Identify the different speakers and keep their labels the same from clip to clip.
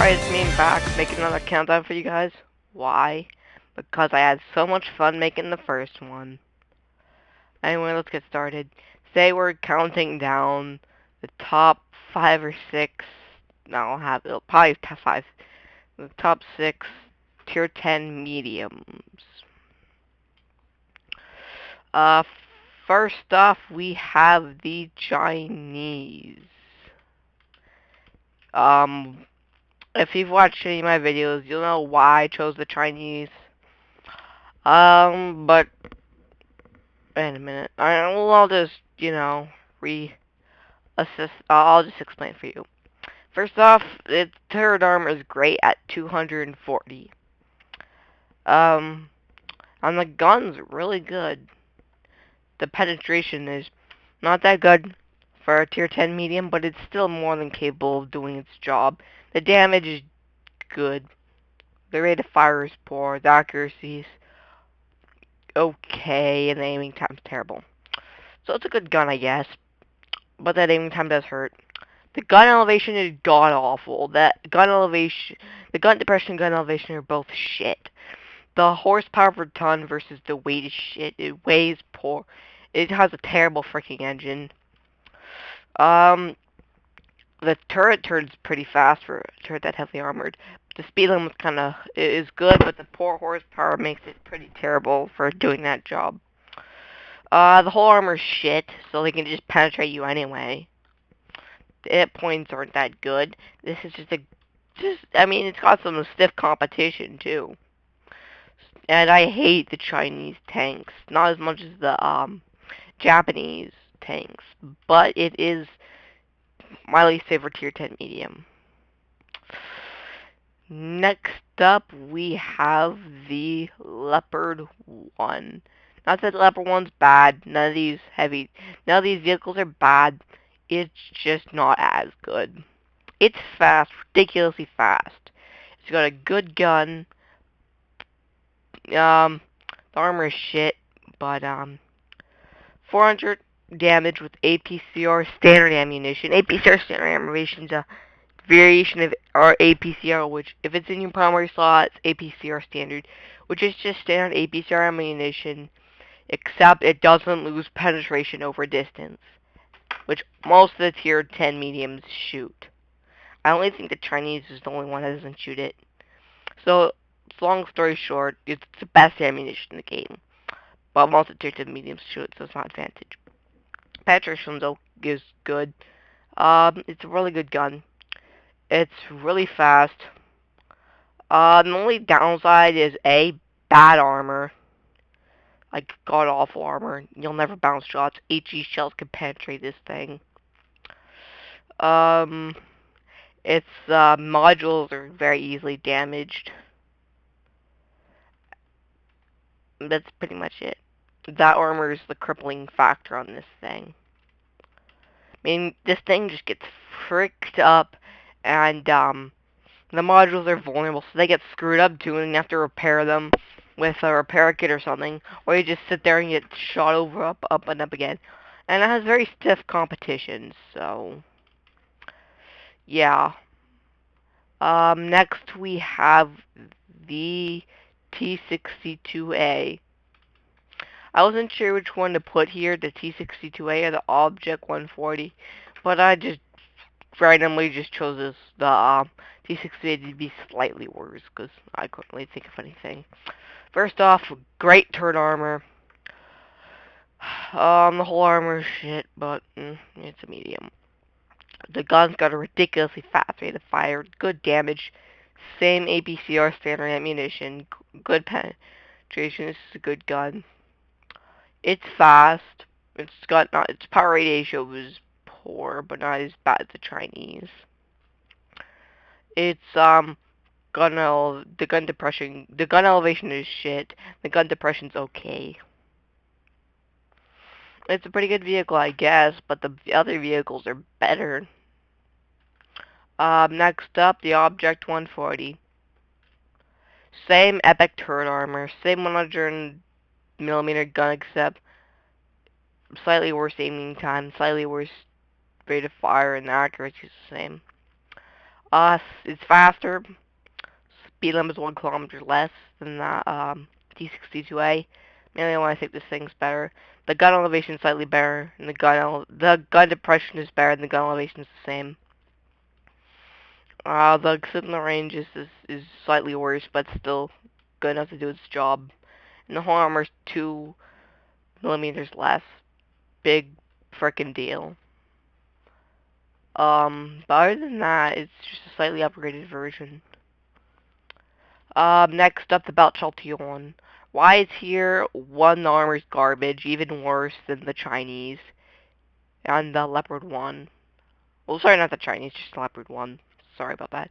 Speaker 1: Alright, it's me back, making another countdown for you guys. Why? Because I had so much fun making the first one. Anyway, let's get started. Say we're counting down the top 5 or 6, no, it'll probably top 5, the top 6 tier 10 mediums. Uh, First off, we have the Chinese. Um, if you've watched any of my videos, you'll know why I chose the Chinese. But wait a minute. I'll just, re-assist. I'll just explain for you. First off, its turret armor is great at 240. And the gun's really good. The penetration is not that good for a tier 10 medium, but it's still more than capable of doing its job. The damage is good. The rate of fire is poor. The accuracy is okay, and the aiming time's terrible. So it's a good gun, I guess. But that aiming time does hurt. The gun elevation is god awful. The gun depression and gun elevation are both shit. The horsepower per ton versus the weight is shit. It weighs poor. It has a terrible freaking engine. Um, the turret turns pretty fast for a turret that heavily armored. The speed limit is good, but the poor horsepower makes it pretty terrible for doing that job. The whole armor's shit, so they can just penetrate you anyway. The hit points aren't that good. This is I mean, it's got some stiff competition too. And I hate the Chinese tanks, not as much as the Japanese tanks, but it is my least favorite tier 10 medium. Next up, we have the Leopard 1. Not that the Leopard 1's bad. None of these vehicles are bad. It's just not as good. It's fast, ridiculously fast. It's got a good gun. The armor is shit, but 400 damage with APCR standard ammunition. APCR standard ammunition is a variation of our APCR, which if it's in your primary slot, it's APCR standard, which is just standard APCR ammunition, except it doesn't lose penetration over distance, which most of the tier 10 mediums shoot. I only think the Chinese is the only one that doesn't shoot it. So, long story short, it's the best ammunition in the game. But most of the tier 10 mediums shoot it, so it's not an advantage. Penetration though is good. It's a really good gun. It's really fast. The only downside is bad armor. Like god awful armor. You'll never bounce shots. HE shells can penetrate this thing. Um, its modules are very easily damaged. That's pretty much it. That armor is the crippling factor on this thing. I mean, this thing just gets fricked up, and the modules are vulnerable, so they get screwed up too, and you have to repair them with a repair kit or something, or you just sit there and get shot over, up, and up again. And it has very stiff competition, so yeah. Next we have the T62A. I wasn't sure which one to put here, the T62A or the Object 140, but I just randomly just chose the T68 to be slightly worse, because I couldn't really think of anything. First off, great turret armor. The whole armor is shit, but it's a medium. The gun's got a ridiculously fast rate of fire, good damage, same APCR standard ammunition, good penetration. This is a good gun. It's fast. Its power ratio is poor, but not as bad as the Chinese. It's the gun elevation is shit. The gun depression's okay. It's a pretty good vehicle, I guess, but the other vehicles are better. Next up, the Object 140. Same epic turret armor, same 100mm gun, except slightly worse aiming time, slightly worse rate of fire, and the accuracy is the same. It's faster. Speed limit is 1 kilometer less than the T62A. Mainly when I think this thing's better. The gun elevation is slightly better, and the gun depression is better, and the gun elevation is the same. The signal range is slightly worse, but still good enough to do its job. And the whole armor's 2 millimeters less. Big frickin' deal. But other than that, it's just a slightly upgraded version. Next up, the Belt Chaltion. Why it's here? One, the armor's garbage, even worse than the Chinese. And the Leopard 1. Well, sorry, not the Chinese, just the Leopard 1. Sorry about that.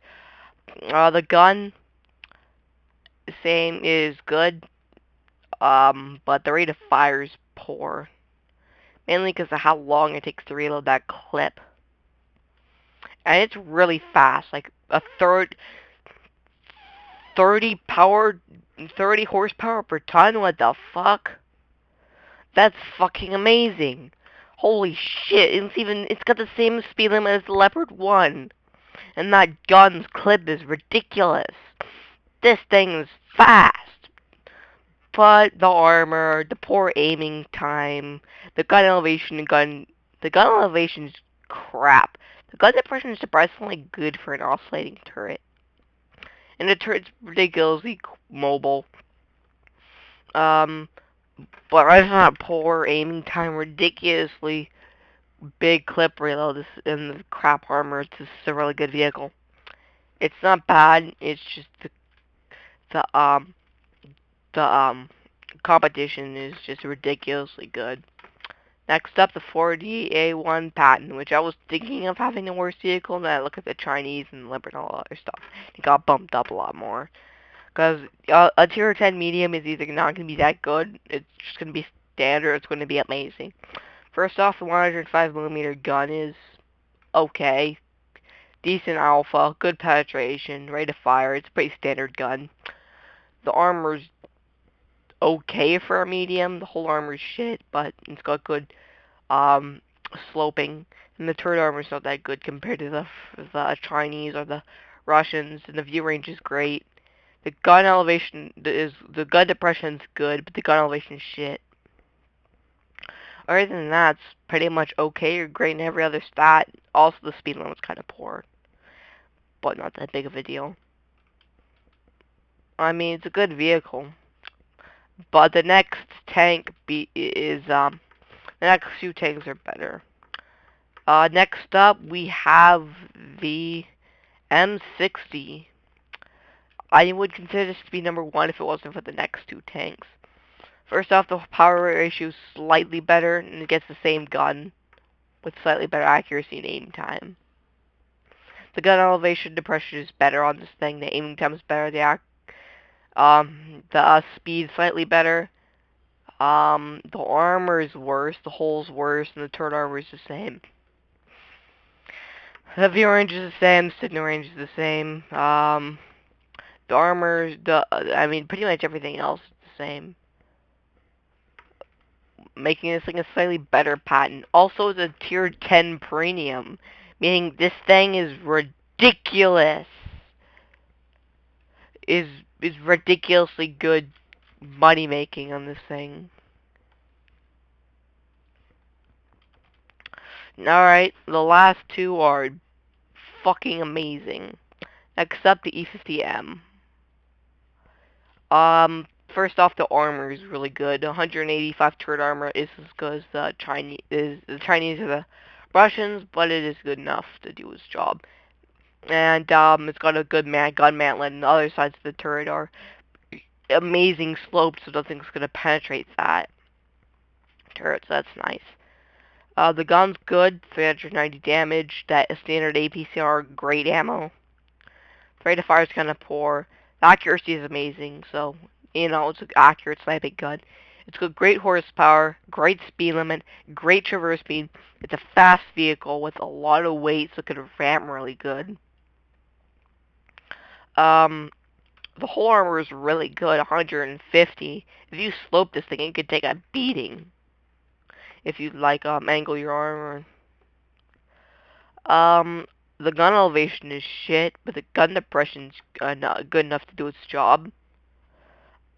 Speaker 1: The gun, same, is good. But the rate of fire is poor. Mainly because of how long it takes to reload that clip. And it's really fast, like a 30 power, 30 horsepower per ton? What the fuck? That's fucking amazing. Holy shit, it's got the same speed limit as the Leopard 1. And that gun's clip is ridiculous. This thing is fast. But the armor, the poor aiming time, the gun elevation is crap. The gun depression is surprisingly good for an oscillating turret. And the turret's ridiculously mobile. Um, but right now, poor aiming time, ridiculously big clip reload, and the crap armor. It's just a really good vehicle. It's not bad. It's just the um the competition is just ridiculously good. Next up, the 40A1 patent, which I was thinking of having the worst vehicle, and then I look at the Chinese and Leopard and all other stuff. It got bumped up a lot more. Because a tier 10 medium is either not going to be that good, it's just going to be standard, it's going to be amazing. First off, the 105mm gun is okay. Decent alpha, good penetration, rate of fire, it's a pretty standard gun. The armor's okay for a medium, the whole armor's shit, but it's got good um, sloping. And the turret armor's not that good compared to the Chinese or the Russians, and the view range is great. The gun depression's good, but the gun elevation's shit. Other than that, it's pretty much okay or great in every other stat. Also, the speed limit's kind of poor, but not that big of a deal. I mean, it's a good vehicle, but the next the next few tanks are better. Next up, we have the M60. I would consider this to be number one if it wasn't for the next two tanks. First off, the power ratio is slightly better, and it gets the same gun with slightly better accuracy and aim time. The gun elevation depression is better on this thing. The aiming time is better. The speed slightly better. The armor is worse. The hull's worse, and the turret armor is the same. The view range is the same. The signal range is the same. The armor, I mean, pretty much everything else is the same, making this thing a slightly better patent. Also, it's a tier 10 premium, meaning this thing is ridiculous. Is ridiculously good money making on this thing. Alright, the last two are fucking amazing. Next up, the E50M. First off, the armor is really good. 185 turret armor is as good as the Chinese or the Russians, but it is good enough to do its job. And it's got a good gun mantlet, and the other sides of the turret are amazing slopes, so nothing's gonna penetrate that turret. So that's nice. The gun's good, 390 damage. That standard APCR, great ammo. Rate of fire is kind of poor. The accuracy is amazing, so, you know, it's an accurate sniping gun. It's got great horsepower, great speed limit, great traverse speed. It's a fast vehicle with a lot of weight, so it can ram really good. The whole armor is really good, 150. If you slope this thing, it could take a beating. If you, like, angle your armor. The gun elevation is shit, but the gun depression's not good enough to do its job.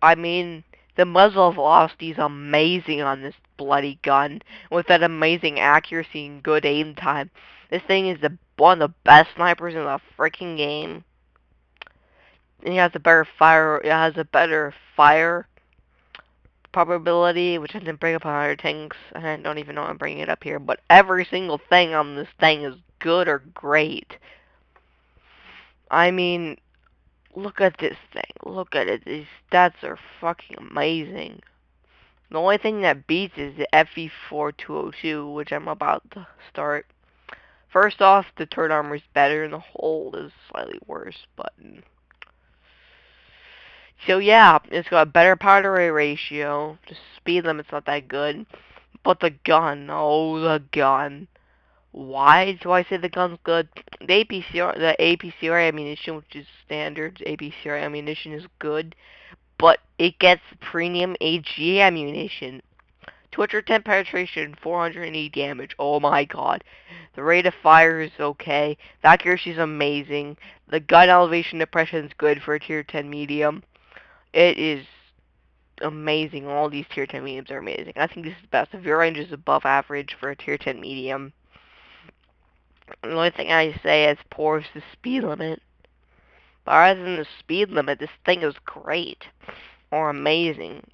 Speaker 1: I mean, the muzzle velocity is amazing on this bloody gun, with that amazing accuracy and good aim time. This thing is one of the best snipers in the freaking game. And it has a better fire probability, which I didn't bring up on other things, and I don't even know I'm bringing it up here, but every single thing on this thing is good or great. I mean, look at this thing. Look at it. These stats are fucking amazing. The only thing that beats is the FE4202, which I'm about to start. First off, the turret armor is better and the hold is slightly worse, but so yeah, it's got a better power to weight ratio. The speed limit's not that good, but the gun, oh the gun. Why do I say the gun's good? The APCR ammunition, which is standard APCR ammunition, is good, but it gets premium AG ammunition. 210 penetration, 480 damage. Oh my god. The rate of fire is okay. The accuracy is amazing. The gun elevation depression is good for a tier 10 medium. It is amazing. All these tier 10 mediums are amazing. I think this is best. The view range is above average for a tier 10 medium. The only thing I say is poor is the speed limit. But other than the speed limit, this thing is great. Or amazing.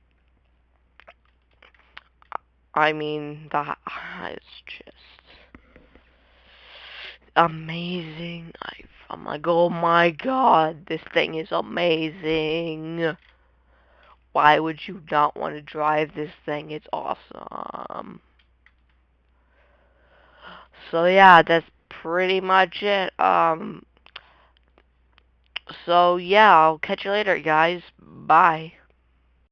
Speaker 1: I mean, it's just amazing. I'm like, oh my god, this thing is amazing. Why would you not want to drive this thing? It's awesome. So yeah, that's pretty much it. So yeah, I'll catch you later, guys. Bye.